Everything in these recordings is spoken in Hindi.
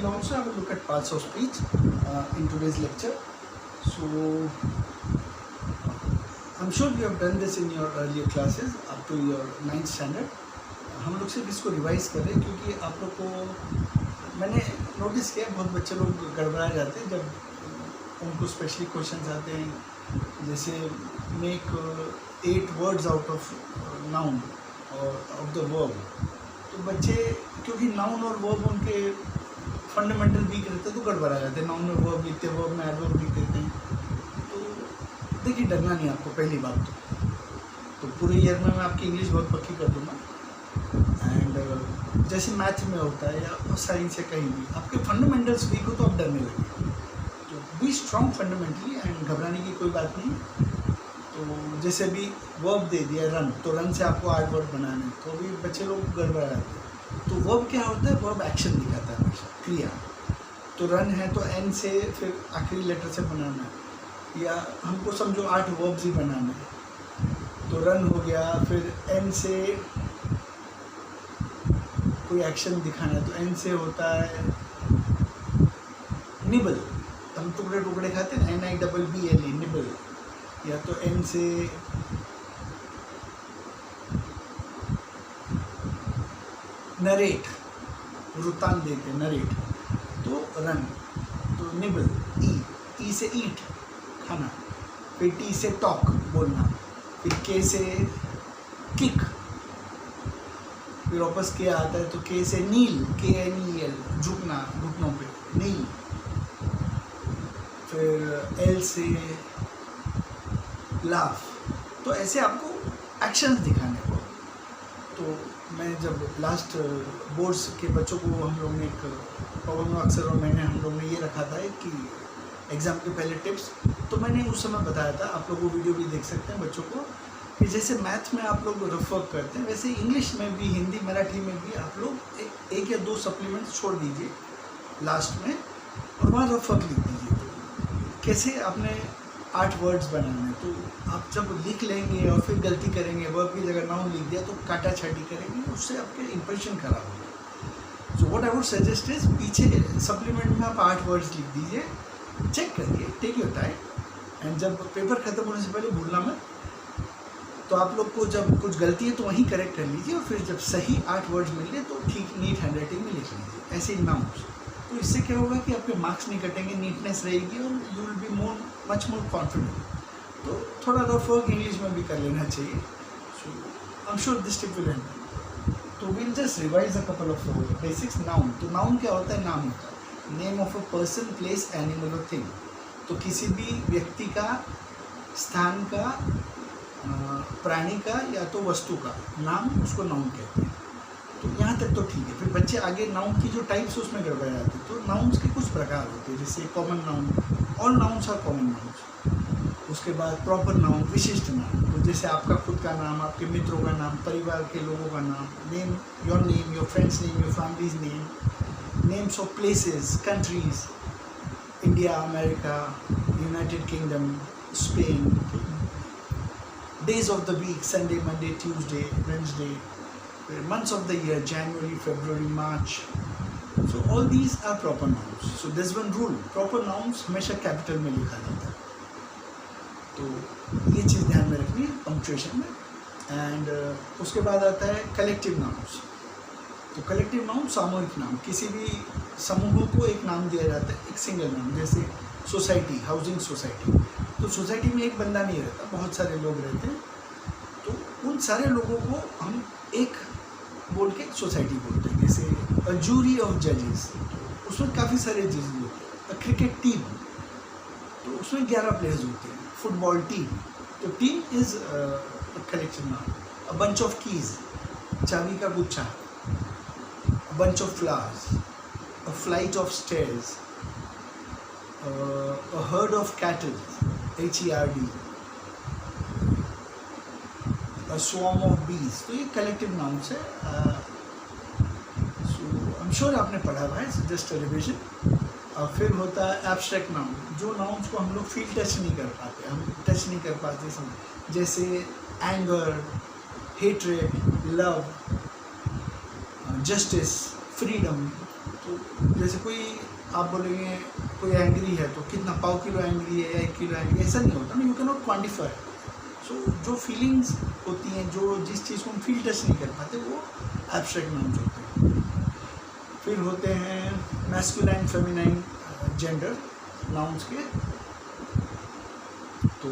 will also have a look at parts of speech in today's lecture. So I'm sure you have done this in your earlier classes up to your 9th standard. हम लोग सिर्फ इसको रिवाइज कर रहे हैं क्योंकि आप लोग को मैंने नोटिस किया बहुत बच्चे लोग गड़बड़ा जाते हैं जब उनको स्पेशली क्वेश्चंस आते हैं, जैसे make 8 words out of noun और ऑफ द वर्ब। तो बच्चे क्योंकि नाउन और वर्ब उनके फंडामेंटल वीक रहते हैं तो गड़बड़ा जाते हैं, नाउन में वर्ब लिखते हैं, वर्ब में एडवर्ब लिख देते हैं। तो देखिए डरना नहीं आपको, पहली बात तो पूरे ईयर में मैं आपकी इंग्लिश बहुत पक्की कर दूँगा। एंड जैसे मैथ में होता है या साइंस या कहीं भी आपके फंडामेंटल्स वीक हो तो आप डरने लगे। तो बी स्ट्रॉन्ग फंडामेंटली एंड घबराने की कोई बात नहीं। तो जैसे भी वर्ब दे दिया रन, तो रन से आपको 8 वर्ड बनाने, तो अभी बच्चे लोग गड़बड़ा जाते हैं। तो वर्ब क्या होता है, वर्ब एक्शन दिखाता है हमेशा, क्रिया। तो रन है तो एन से फिर आखिरी लेटर से बनाना है, या हमको समझो 8 वर्ब्स ही बनाना है। तो रन हो गया, फिर एन से कोई एक्शन दिखाना है तो एन से होता है निबल, हम टुकड़े टुकड़े खाते हैं NIBBLE निबल। या तो एन से नरेट, वृत्तांत देते नरेट, तो रन। तो निबल ई से ईट खाना, फिर टी से टॉक बोलना, फिर के से किक, फिर वापस के आता है तो के से नील, KNEL झुकना घुटनों पे नील। फिर एल से लाफ। तो ऐसे आपको एक्शंस दिखाने को। तो मैं जब लास्ट बोर्ड्स के बच्चों को हम लोग ने एक प्रॉब्लम अक्सर और मैंने हम लोग ने ये रखा था कि एग्ज़ाम के पहले टिप्स, तो मैंने उस समय बताया था, आप लोग वो वीडियो भी देख सकते हैं बच्चों को, कि जैसे मैथ में आप लोग रफ वर्क करते हैं वैसे इंग्लिश में भी, हिंदी मराठी में भी आप लोग एक या 2 सप्लीमेंट्स छोड़ दीजिए लास्ट में और वहाँ रफ वर्क लिख दीजिए। तो कैसे आपने 8 वर्ड्स बनाने, तो आप जब लिख लेंगे और फिर गलती करेंगे, वर्ब की जगह नाउन लिख दिया तो काटा छाटी करेंगे, उससे आपके इंप्रेशन खराब होगा। So what I would suggest is पीछे सप्लीमेंट में आप 8 वर्ड्स लिख दीजिए, चेक करिए, टेक योर टाइम। एंड जब पेपर ख़त्म होने से पहले भूलना मत। तो आप लोग को जब कुछ गलती है तो वहीं करेक्ट कर लीजिए और फिर जब सही 8 वर्ड्स मिले तो ठीक नीट हैंडराइटिंग में लिख लीजिए, ऐसे ही नाउन्स। तो इससे क्या होगा कि आपके मार्क्स नहीं कटेंगे, नीटनेस रहेगी और you will be much more confident. तो थोड़ा रफ वर्क इंग्लिश में भी कर लेना चाहिए। So I am sure this tip will help. तो will just revise a couple of basics. Noun, तो नाउन क्या होता है, नाम होता है name of a person, place, animal और थिंग। तो किसी भी व्यक्ति का, स्थान का, प्राणी का या तो वस्तु का नाम, उसको नाउन कहते हैं। तो यहाँ तक तो ठीक है। फिर बच्चे आगे नाउन की जो टाइप्स उसमें गड़बड़ जाते हैं। तो नाउन्स के कुछ प्रकार होते हैं, जैसे common noun, all nouns are common nouns. उसके बाद प्रॉपर नाउन, विशिष्ट नाम, तो जैसे आपका खुद का नाम, आपके मित्रों का नाम, परिवार के लोगों का नाम, name, your friends name, your families name, names of places, countries, India, America, United kingdom, Spain, days of the week, Sunday, Monday, Tuesday, Wednesday, months of the year, January, February, March. So all these are proper nouns. So there's one rule, proper nouns हमेशा कैपिटल में लिखा जाता है। तो ये चीज़ ध्यान में रखनी है पंक्चुएशन में। एंड उसके बाद आता है कलेक्टिव नाउन्स। तो कलेक्टिव नाउन सामूहिक नाम, किसी भी समूह को एक नाम दिया जाता है, एक सिंगल नाम। जैसे सोसाइटी, हाउसिंग सोसाइटी, तो सोसाइटी में एक बंदा नहीं रहता, बहुत सारे लोग रहते हैं। तो उन सारे लोगों को हम एक बोल के सोसाइटी बोलते हैं। जैसे अ जूरी ऑफ जजेस, उसमें काफ़ी सारे जजेस होते हैं। अ क्रिकेट टीम, तो उसमें 11 प्लेयर्स होते हैं। फुटबॉल टीम, तो team is collective noun. A bunch of keys, चाबी का गुच्छा। A bunch of flowers, a flight of stairs, a herd of cattle, HERD, a swarm of bees। तो ये कलेक्टिव नाउन्स है। सो आई एम श्योर आपने पढ़ा हुआ है, जस्ट रिविजन। फिर होता है एब्स्ट्रैक्ट नाउन, जो नाउन्स को हम लोग फील टच नहीं कर पाते, हम टच नहीं कर पाते समझ, जैसे anger, hatred, love, justice, freedom, तो जैसे कोई आप बोलेंगे कोई एंग्री है तो कितना पाव किलो एंग्री है या 1 किलो एंग्री, ऐसा नहीं होता ना, यू कैन नॉट क्वान्टिफाई। सो जो फीलिंग्स होती हैं, जो जिस चीज़ को हम फील टच नहीं कर पाते, वो एब्स्ट्रैक्ट नाउन्स होते हैं। फिर होते हैं मैस्कुलाइन फेमिनाइन जेंडर नाउन्स के, तो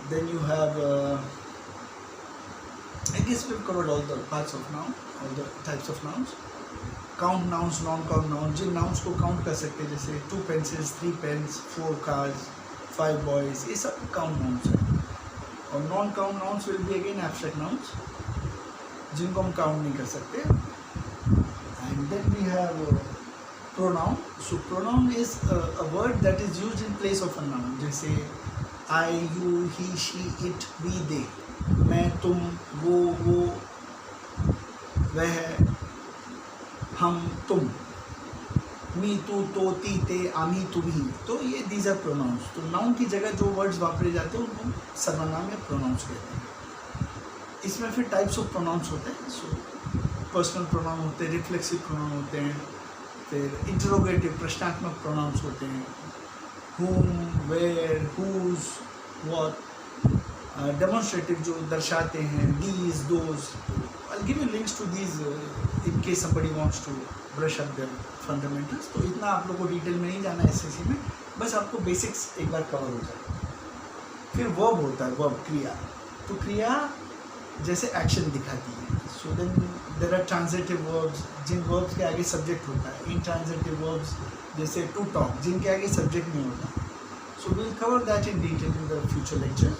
then you have I guess we've covered all the parts of noun, all the types of nouns. Count nouns, non-count nouns, Jin nouns को count कर सकते हैं, जैसे 2 pencils, 3 pens, 4 cars, 5 boys, ये सब count nouns हैं। और non-count nouns will be again abstract nouns, जिनको हम count नहीं कर सकते। And then we have pronoun. So pronoun is a word that is used in place of a noun, जैसे I, you, he, she, it, we, they, मैं, तुम, वो, वह, हम, तुम, मी, तू, तो, ती, ते, आमी, तुम्ही, तो ये these are pronouns। तो नाउन की जगह जो वर्ड्स वापरे जाते हैं उनको सर्वनाम या प्रोनाउंस कहते हैं। इसमें फिर टाइप्स ऑफ प्रोनाउंस होते हैं। सो पर्सनल प्रोनाउन होते हैं, रिफ्लेक्सिव प्रोनाउन होते हैं, फिर इंटरोगेटिव प्रश्नात्मक प्रोनाउंस होते हैं, whom, where, whose, what, demonstrative जो दर्शाते हैं, these, those। I'll give you links to these in case somebody wants to brush up their fundamentals। तो इतना आप लोगों को डिटेल में नहीं जाना है एसएससी में, बस आपको बेसिक्स एक बार कवर हो जाए। फिर वर्ब होता है, वर्ब क्रिया। तो क्रिया जैसे एक्शन दिखाती है। So then there are transitive verbs, जिन वर्ब्स के आगे सब्जेक्ट होता है। इंट्रांजिटिव वर्ब्स जैसे टू टॉक, जिनके आगे सब्जेक्ट नहीं होता। So we will cover that in detail in the future lecture.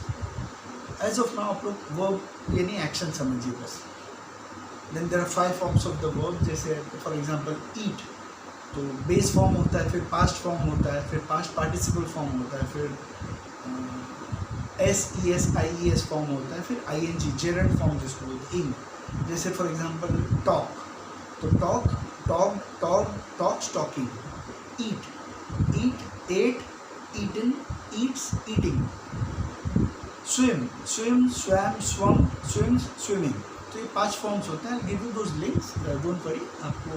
As of now आप लोग वर्ब यानी एक्शन समझिए बस। Then there are 5 forms of the verb, जैसे फॉर एग्जांपल ईट, तो बेस फॉर्म होता है, फिर पास्ट फॉर्म होता है, फिर पास्ट पार्टिसिपल फॉर्म होता है, फिर SES IES फॉर्म होता है, फिर ING जेरंड फॉर्म जिसको बोलते हैं। जैसे फॉर एग्जांपल टॉक, तो talks talking, eat ate, eaten eats eating, swim swam swum swims swimming. तो ये 5 फॉर्म्स होते हैं। Give you those links, don't worry. आपको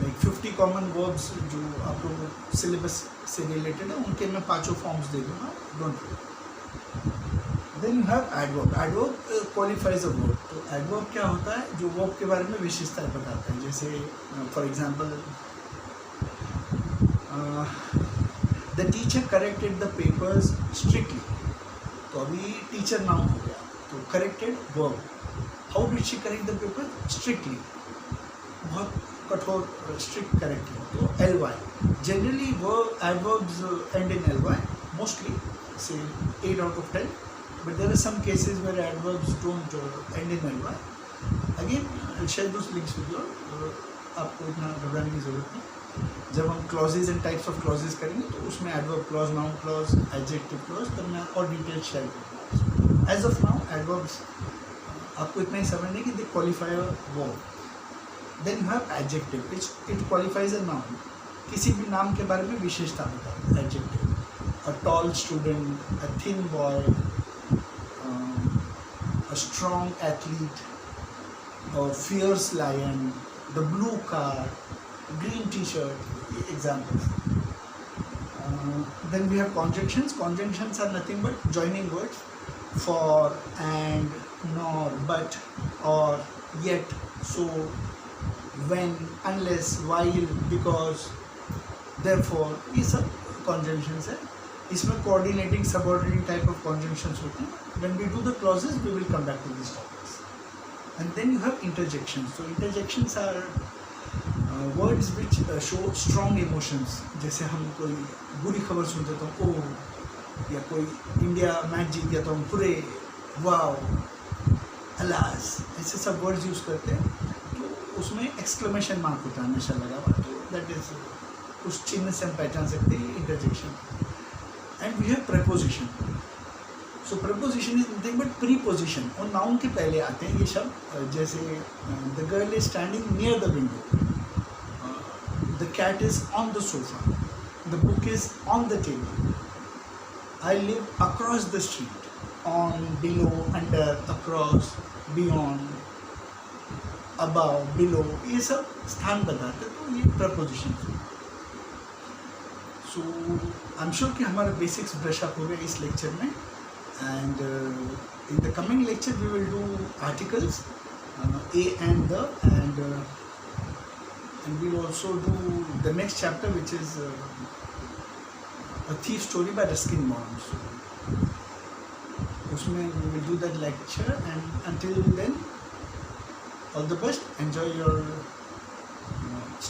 लाइक 50 कॉमन वर्ब्स जो आप लोगों को सिलेबस से रिलेटेड है, उनके मैं 5 फॉर्म्स दे दूँगा, don't worry. Then you have adverb. Adverb qualifies a verb. तो एडवर्ब क्या होता है, जो वर्ब के बारे में विशेषताएं बताता है। जैसे for example the teacher corrected the papers strictly. तो अभी टीचर नाउन हो गया, तो corrected verb. How did she correct the paper? Strictly, बहुत कठोर स्ट्रिक्ट करेक्टिंग। तो LY generally verb adverbs and in LY mostly, say 8 out of 10, but there are some cases where adverbs don't end in LY. Again, I'll share those links with you all। आपको इतना घबराने की ज़रूरत नहीं। जब हम clauses and types of clauses करेंगे तो उसमें adverb clause, noun clause, adjective clause, तब मैं और डिटेल शेयर करूँगा। एज ऑफ नाउ एडवर्ब्स आपको इतना ही समझना है कि they qualify a verb. Then you have adjective, it qualifies a noun. किसी भी नाम के बारे में विशेषता बताता है adjective. A tall student, a thin boy, a strong athlete, a fierce lion, the blue car, green t-shirt, examples. Then we have conjunctions. Conjunctions are nothing but joining words, for, and, nor, but, or, yet, so, when, unless, while, because, therefore, ये सब conjunctions है। इसमें coordinating subordinating type of conjunctions होते हैं। When we do the clauses we will come back to this topics. And then you have interjections. तो interjections are words which show strong emotions. जैसे हम कोई बुरी खबर सुनते तो ओह, या कोई इंडिया मैच जीत गया तो हम पूरे वाओ, अलास, ऐसे सब वर्ड्स यूज़ करते हैं। तो उसमें एक्सक्लेमेशन मार्क होता है हमेशा लगा हुआ, तो दैट इज उस चिन्ह से हम पहचान सकते हैं interjection. And we have preposition. So preposition is nothing but preposition, और नाउन के पहले आते हैं ये शब्द। जैसे the girl is standing near the window, the cat is on the sofa, the book is on the table, I live across the street, on, below, under, across, beyond, above, below, ये सब स्थान बताते, तो ये preposition. So I am sure कि हमारा बेसिक्स ब्रश अप हो गया इस लेक्चर में, and in the coming lecture we will do articles a and the, and we'll also do the next chapter, which is a thief story by Ruskin Bond. So usme we will do that lecture, and until then, all the best, enjoy your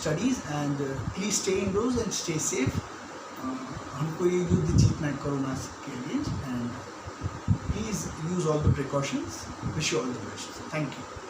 studies, and please stay indoors and stay safe. हमको ये युद्ध जीतना है कोरोना के against, and please use all the precautions. Wish you all the best. Thank you.